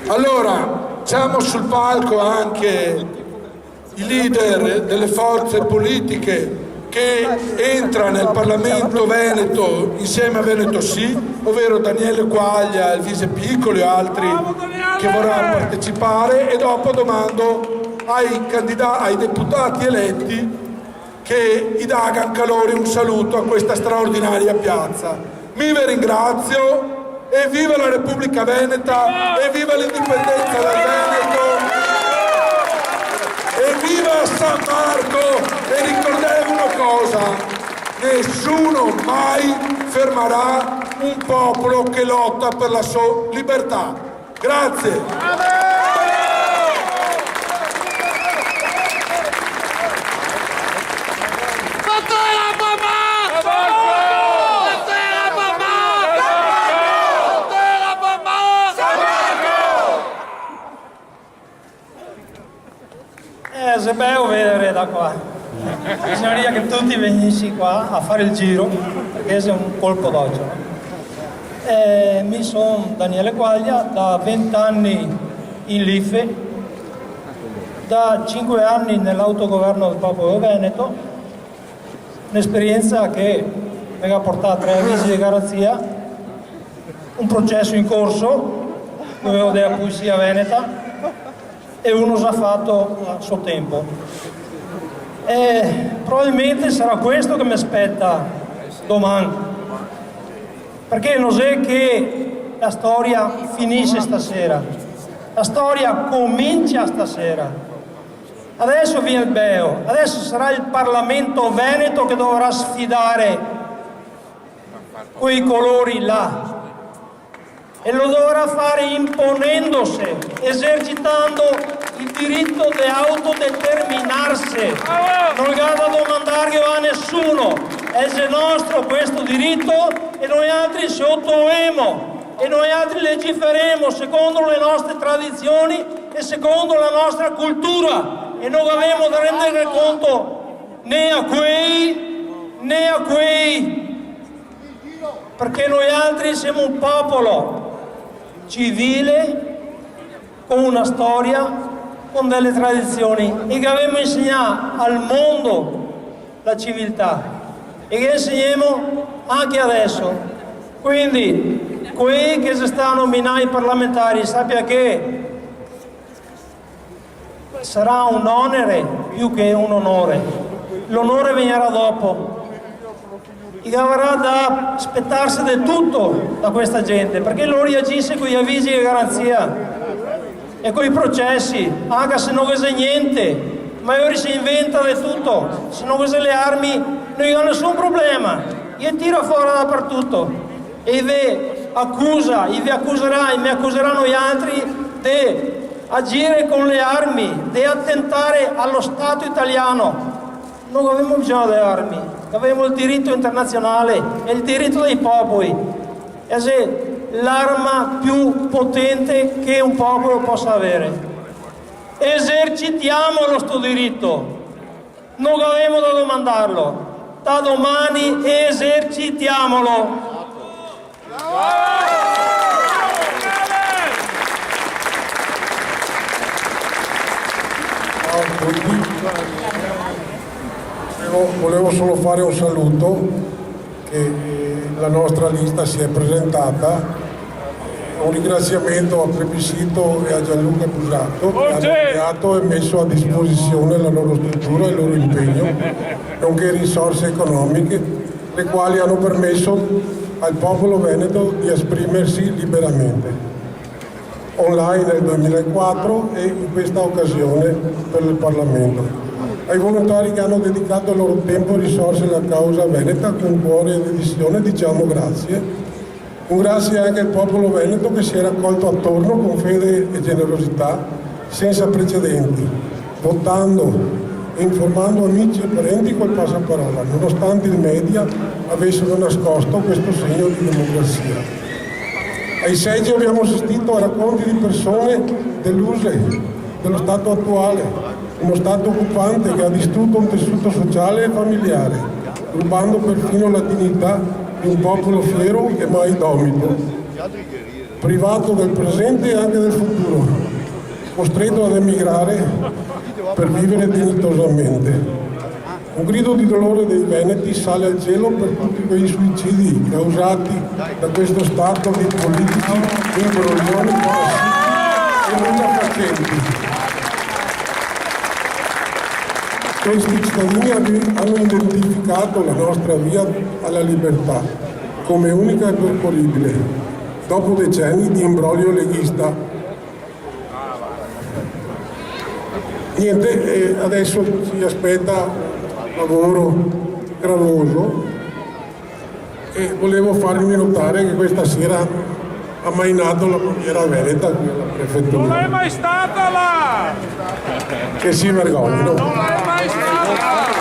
Allora, siamo sul palco anche i leader delle forze politiche che entra nel Parlamento Veneto insieme a Veneto Sì, ovvero Daniele Quaglia, Elvise Piccoli e altri che vorranno partecipare, e dopo domando ai deputati eletti che gli dagano calore un saluto a questa straordinaria piazza. Vi ringrazio e viva la Repubblica Veneta e viva l'indipendenza del Veneto e viva San Marco, e ricordatevi una cosa: nessuno mai fermerà un popolo che lotta per la sua libertà. Grazie. È bello vedere da qua, bisogna che tutti venissi qua a fare il giro, perché è un colpo d'occhio. Mi sono Daniele Quaglia, da 20 anni in LIFE, da 5 anni nell'autogoverno del popolo veneto, un'esperienza che mi ha portato 3 avvisi di garanzia, un processo in corso, dovevo della poesia veneta, e uno già fatto a suo tempo. Probabilmente sarà questo che mi aspetta domani, perché non è che la storia finisce stasera, la storia comincia stasera. Adesso viene il bello, adesso sarà il Parlamento Veneto che dovrà sfidare quei colori là, e lo dovrà fare imponendosi, esercitando il diritto di autodeterminarsi. Non gada domandare a nessuno, è nostro questo diritto, e noi altri sottoemo, e noi altri legiferemo secondo le nostre tradizioni e secondo la nostra cultura, e non abbiamo da rendere conto né a quei, perché noi altri siamo un popolo civile, con una storia, con delle tradizioni, e che abbiamo insegnato al mondo la civiltà, e che insegniamo anche adesso. Quindi, quelli che si stanno nominando i parlamentari, sappia che sarà un onere più che un onore. L'onore verrà dopo. E avrà da aspettarsi di tutto da questa gente, perché loro reagisce con gli avvisi di garanzia e con i processi, anche se non c'è niente, ma ora si inventa di tutto. Se non c'è le armi non c'è nessun problema, io tiro fuori dappertutto e vi accusa, e vi accuserà, e mi accuseranno gli altri di agire con le armi, di attentare allo Stato italiano. Non abbiamo bisogno di armi, abbiamo il diritto internazionale e il diritto dei popoli. È l'arma più potente che un popolo possa avere. Esercitiamolo sto diritto, non abbiamo da domandarlo. Da domani esercitiamolo. Volevo solo fare un saluto, che la nostra lista si è presentata, un ringraziamento a Plebiscito e a Gianluca Pusato, che hanno creato e messo a disposizione la loro struttura e il loro impegno, nonché risorse economiche, le quali hanno permesso al popolo veneto di esprimersi liberamente, online nel 2004 e in questa occasione per il Parlamento. Ai volontari che hanno dedicato il loro tempo e risorse alla causa veneta con cuore e dedizione diciamo grazie. Un grazie anche al popolo veneto che si è raccolto attorno con fede e generosità senza precedenti, votando e informando amici e parenti col passaparola, nonostante i media avessero nascosto questo segno di democrazia. Ai seggi abbiamo assistito a racconti di persone deluse dello Stato attuale, uno Stato occupante che ha distrutto un tessuto sociale e familiare, rubando perfino la dignità di un popolo fiero e mai domito. privato del presente e anche del futuro, costretto ad emigrare per vivere dignitosamente. Un grido di dolore dei veneti sale al cielo per tutti quei suicidi causati da questo stato di politici imbroglioni, parassiti e nulla facenti. Questi cittadini hanno identificato la nostra via alla libertà come unica e percorribile, dopo decenni di imbroglio leghista. Niente, adesso ci aspetta un lavoro gravoso e volevo farvi notare che questa sera ha mainato la bandiera veneta qui alla prefettura. Non è mai stata là! Che si vergognino. Non è mai stata!